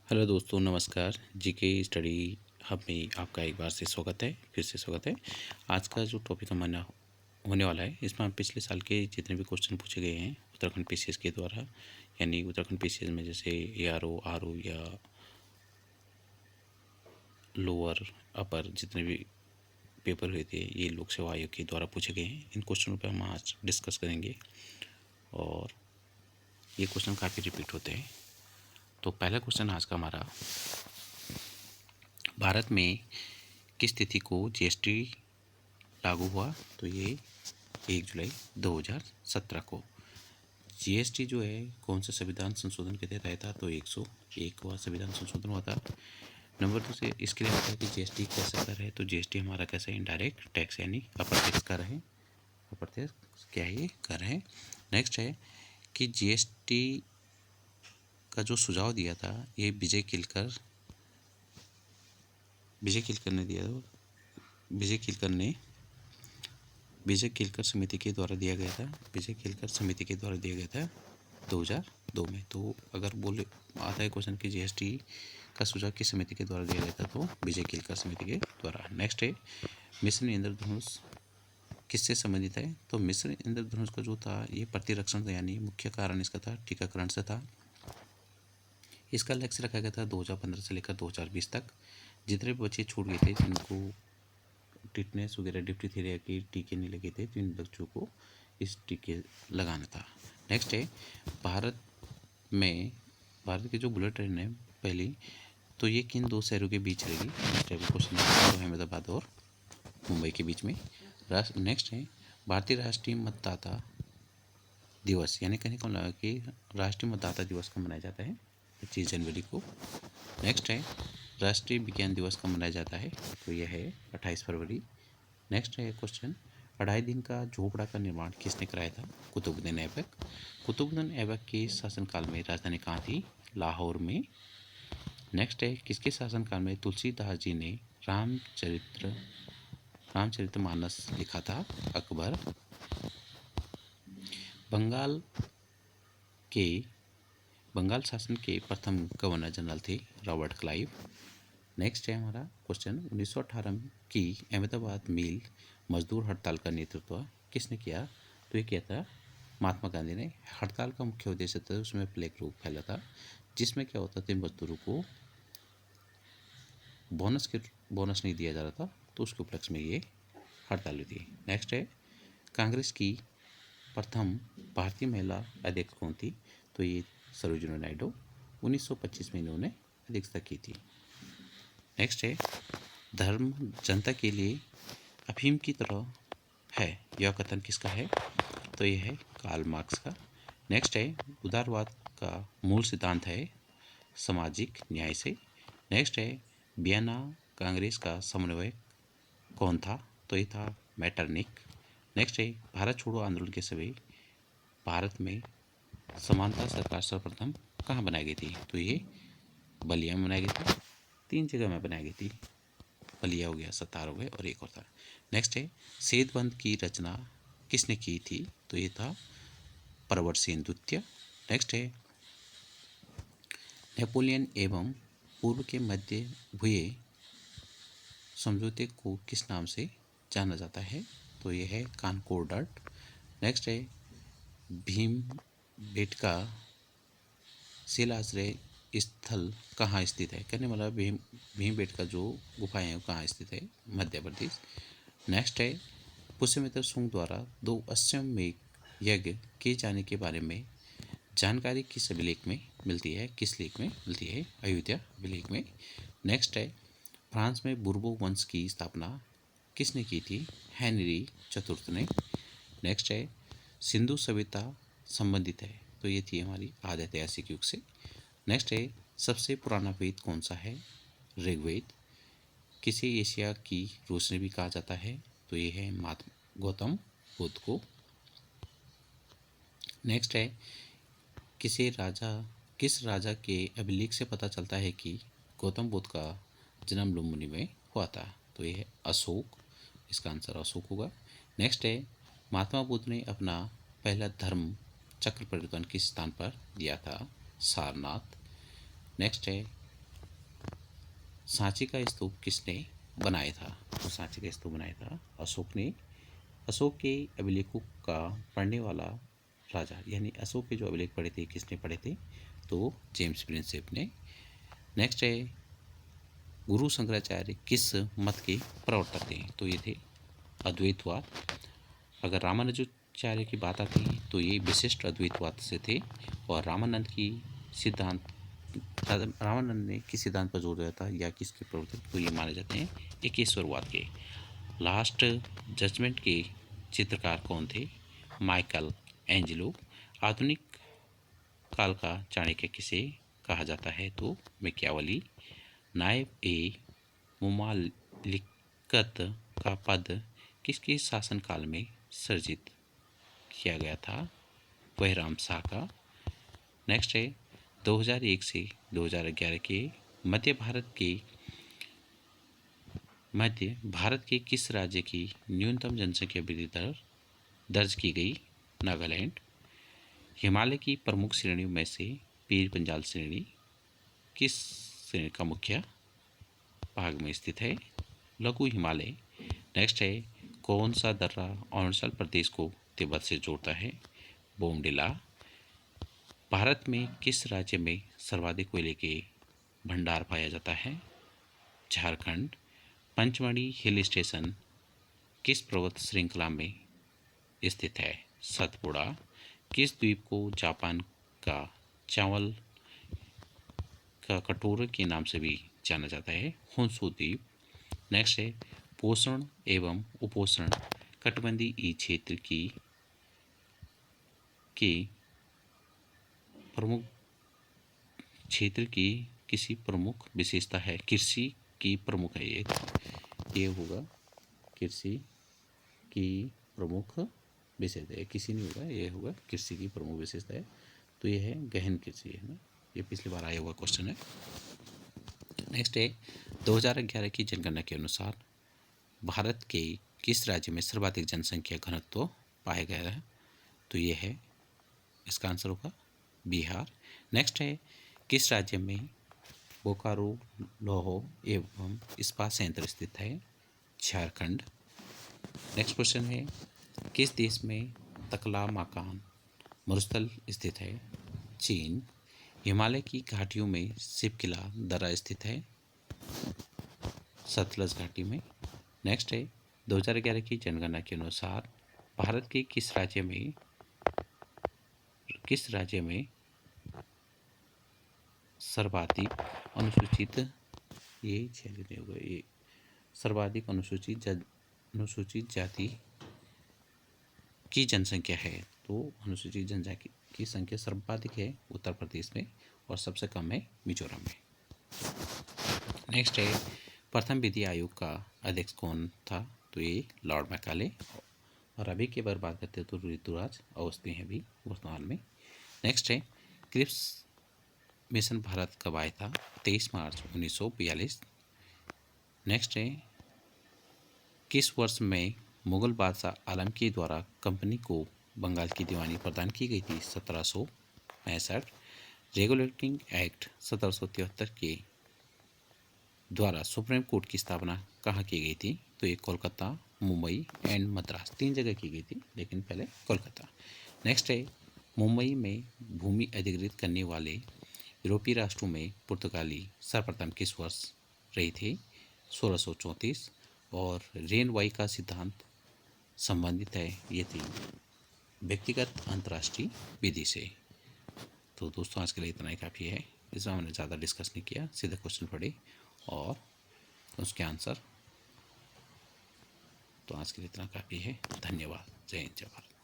Hello दोस्तों, नमस्कार। GK study hub में आपका एक बार से स्वागत है। फिर से स्वागत है। आज का जो टॉपिक हमारा होने वाला है, इसमें हम पिछले साल के जितने भी क्वेश्चन पूछे गए हैं उत्तराखंड पीसीएस के द्वारा, यानी उत्तराखंड पीसीएस में जैसे एआरओ, आरओ या लोअर अपर जितने भी पेपर हुए थे, ये लोक सेवा आयोग के द्वारा पूछे गए हैं। इन क्वेश्चनों पर हम आज डिस्कस करेंगे और ये क्वेश्चन काफ़ी रिपीट होते हैं। तो पहला क्वेश्चन आज का हमारा, भारत में किस तिथि को जीएसटी लागू हुआ? तो ये 1 जुलाई 2017 को। जीएसटी जो है कौन से संविधान संशोधन के तहत आया था? तो 101वां संविधान संशोधन हुआ था। नंबर 2 से इसके लिए आता है कि जीएसटी कैसा कर है? तो जीएसटी हमारा कैसा है? इनडायरेक्ट टैक्स यानी अप्रत्यक्ष कर है। अप्रत्यक्ष क्या है? ये कर है। नेक्स्ट है कि जीएसटी का जो सुझाव दिया था ये विजय किलकर ने दिया था। विजय किलकर समिति के द्वारा दिया गया था। विजय किलकर समिति के द्वारा दिया गया था 2002 में। तो अगर बोले आता है क्वेश्चन कि जीएसटी का सुझाव किस समिति के द्वारा दिया गया था? तो विजय किलकर समिति के द्वारा। नेक्स्ट है मिशन इंद्रधनुष किससे संबंधित है? तो मिशन इंद्रधनुष का जो था ये प्रतिरक्षण था, यानी मुख्य कारण इसका था टीकाकरण से था। इसका लक्ष्य रखा गया था 2015 से लेकर 2020 तक। जितने भी बच्चे छूट गए थे जिनको टिटनेस वगैरह डिप्थीरिया के टीके नहीं लगे थे, तो इन बच्चों को इस टीके लगाना था। नेक्स्ट है भारत की जो बुलेट ट्रेन है पहली, तो ये किन दो शहरों के बीच रहेगी? क्वेश्चन अहमदाबाद और मुंबई के बीच में। नेक्स्ट है भारतीय राष्ट्रीय मतदाता दिवस, यानी कहने का मतलब कि राष्ट्रीय मतदाता दिवस कब मनाया जाता है? 25 जनवरी को। नेक्स्ट है राष्ट्रीय विज्ञान दिवस कब मनाया जाता है? तो यह है 28 फरवरी। नेक्स्ट है क्वेश्चन, 2.5 दिन का झोपड़ा का निर्माण किसने कराया था? कुतुबुद्दीन ऐबक। कुतुबुद्दीन ऐबक के शासनकाल में राजधानी कहाँ थी? लाहौर में। नेक्स्ट है किसके शासनकाल में तुलसीदास जी ने रामचरितमानस लिखा था? अकबर। बंगाल शासन के प्रथम गवर्नर जनरल थे रॉबर्ट क्लाइव। नेक्स्ट है हमारा क्वेश्चन, 1918 की अहमदाबाद मिल मजदूर हड़ताल का नेतृत्व किसने किया? तो ये किया था महात्मा गांधी ने। हड़ताल का मुख्य उद्देश्य था, उसमें प्लेग रोग फैला था, जिसमें क्या होता था मजदूरों को बोनस नहीं दिया जा रहा था, तो उसके उपलक्ष्य में ये हड़ताल हुई थी। नेक्स्ट है कांग्रेस की प्रथम भारतीय महिला अध्यक्ष कौन थी? तो ये सरोजिनी नायडू। 1925 में इन्होंने अध्यक्षता की थी। नेक्स्ट है धर्म जनता के लिए अफीम की तरह है, यह कथन किसका है? तो यह है कार्ल मार्क्स का। नेक्स्ट है उदारवाद का मूल सिद्धांत है सामाजिक न्याय से। नेक्स्ट है वियना कांग्रेस का समन्वयक कौन था? तो ये था मैटरनिक। नेक्स्ट है भारत छोड़ो आंदोलन के समय भारत में समानता सरकार सर्वप्रथम कहाँ बनाई गई थी? तो ये बलिया में बनाई गई थी। 3 जगह में बनाई गई थी, बलिया हो गया, सतार हो गया और एक और था। नेक्स्ट है सेतुबंध की रचना किसने की थी? तो ये था प्रवरसेन द्वितीय। नेक्स्ट है नेपोलियन एवं पूर्व के मध्य हुए समझौते को किस नाम से जाना जाता है? तो यह है कॉनकॉर्डेट। नेक्स्ट है भीमबेटका शिलाश्रय स्थल कहाँ स्थित है? कहने वाला भीमबेटका जो गुफाएं हैं वो कहाँ स्थित है? मध्य प्रदेश। नेक्स्ट है पुष्यमित्र शुंग द्वारा 2 अश्वमेध यज्ञ किए जाने के बारे में जानकारी किस अभिलेख में मिलती है? किस लेख में मिलती है? अयोध्या अभिलेख में। नेक्स्ट है फ्रांस में बुर्बो वंश की स्थापना किसने की थी? हेनरी चतुर्थ ने। नेक्स्ट है सिंधु सभ्यता संबंधित है, तो ये थी हमारी आदि ऐतिहासिक युग से। नेक्स्ट है सबसे पुराना वेद कौन सा है? ऋग्वेद। किसे एशिया की रोशनी भी कहा जाता है? तो ये है गौतम बुद्ध को। नेक्स्ट है किस राजा के अभिलेख से पता चलता है कि गौतम बुद्ध का जन्म लुम्बिनी में हुआ था? तो ये है अशोक। इसका आंसर अशोक होगा। नेक्स्ट है महात्मा बुद्ध ने अपना पहला धर्म चक्र परिवर्तन किस स्थान पर दिया था? सारनाथ। नेक्स्ट है सांची का स्तूप किसने बनाया था? तो सांची का स्तूप बनाया था अशोक ने। अशोक के अभिलेखों का पढ़ने वाला राजा, यानी अशोक के जो अभिलेख पढ़े थे किसने पढ़े थे? तो जेम्स प्रिंसेप ने। नेक्स्ट है गुरु शंकराचार्य किस मत के प्रवर्तक थे? तो ये थे अद्वैतवाद। अगर रामानुजाचार्य की बात आती है तो ये विशिष्ट अद्वैतवाद से थे। और रामानंद ने किस सिद्धांत पर जोर दिया था या किसके प्रवर्तक? तो ये माने जाते हैं एकेश्वरवाद के। लास्ट जजमेंट के चित्रकार कौन थे? Michael Angelo. आधुनिक काल का चाणक्य किसे कहा जाता है? तो मैकियावेली। नायब ए मुमालिकत का पद किसके शासनकाल में सृजित किया गया था? बहराम शाह का। नेक्स्ट है 2001 से 2011 के मध्य भारत के किस राज्य की न्यूनतम जनसंख्या वृद्धि दर दर्ज की गई? नागालैंड। हिमालय की प्रमुख श्रेणियों में से पीर पंजाल श्रेणी किस श्रेणी का मुख्य भाग में स्थित है? लघु हिमालय। नेक्स्ट है कौन सा दर्रा अरुणाचल प्रदेश को तिब्बत से जोड़ता है? बोमडिला। भारत में किस राज्य में सर्वाधिक कोयले के भंडार पाया जाता है? झारखंड। पंचमढ़ी हिल स्टेशन किस पर्वत श्रृंखला में स्थित है? सतपुड़ा। किस द्वीप को जापान का चावल का कटोरे के नाम से भी जाना जाता है? होन्शु द्वीप। नेक्स्ट है पोषण एवं उपोषण कटिबंधीय क्षेत्र की प्रमुख क्षेत्र की किसी प्रमुख विशेषता है? कृषि की प्रमुख है ये होगा कृषि की प्रमुख विशेषता है, किसी नहीं होगा, ये होगा कृषि की प्रमुख विशेषता है। तो ये है गहन कृषि, है ना, ये पिछली बार आया हुआ क्वेश्चन है। नेक्स्ट है 2011 की जनगणना के अनुसार भारत के किस राज्य में सर्वाधिक जनसंख्या घनत्व पाया गया है? तो ये है, इसका आंसर होगा बिहार। नेक्स्ट है किस राज्य में बोकारो लौह एवं इस्पात संयंत्र स्थित है? झारखंड। नेक्स्ट क्वेश्चन है किस देश में तकलामाकान मरुस्थल स्थित है? चीन। हिमालय की घाटियों में शिवकिला दर्रा स्थित है? सतलज घाटी में। नेक्स्ट है 2011 की जनगणना के अनुसार भारत के किस राज्य में सर्वाधिक अनुसूचित सर्वाधिक अनुसूचित जाति की जनसंख्या है? तो अनुसूचित जनजाति की संख्या सर्वाधिक है उत्तर प्रदेश में और सबसे कम है मिजोरम में। नेक्स्ट है प्रथम विधि आयोग का अध्यक्ष कौन था? तो ये लॉर्ड मैकाले। और अभी की बार बात करते हैं तो ऋतुराज अवस्थी हैं अभी वर्तमान में। नेक्स्ट है क्रिप्स मिशन भारत कब आया था? 23 मार्च 1942। नेक्स्ट है किस वर्ष में मुगल बादशाह आलमगीर द्वारा कंपनी को बंगाल की दीवानी प्रदान की गई थी? 1765। रेगुलेटिंग एक्ट 1773 के द्वारा सुप्रीम कोर्ट की स्थापना कहाँ की गई थी? तो ये कोलकाता, मुंबई एंड मद्रास, 3 जगह की गई थी, लेकिन पहले कोलकाता। नेक्स्ट है मुंबई में भूमि अधिग्रहित करने वाले यूरोपीय राष्ट्रों में पुर्तगाली सर्वप्रथम किस वर्ष रही थी? 1634। और रेन वाई का सिद्धांत संबंधित है ये थी व्यक्तिगत अंतर्राष्ट्रीय विधि से। तो दोस्तों आज के लिए इतना ही काफ़ी है, इसमें हमने ज़्यादा डिस्कस नहीं किया, सीधे क्वेश्चन पढ़े और उसके आंसर। तो आज के लिए इतना काफ़ी है। धन्यवाद। जय हिंद, जय भारत।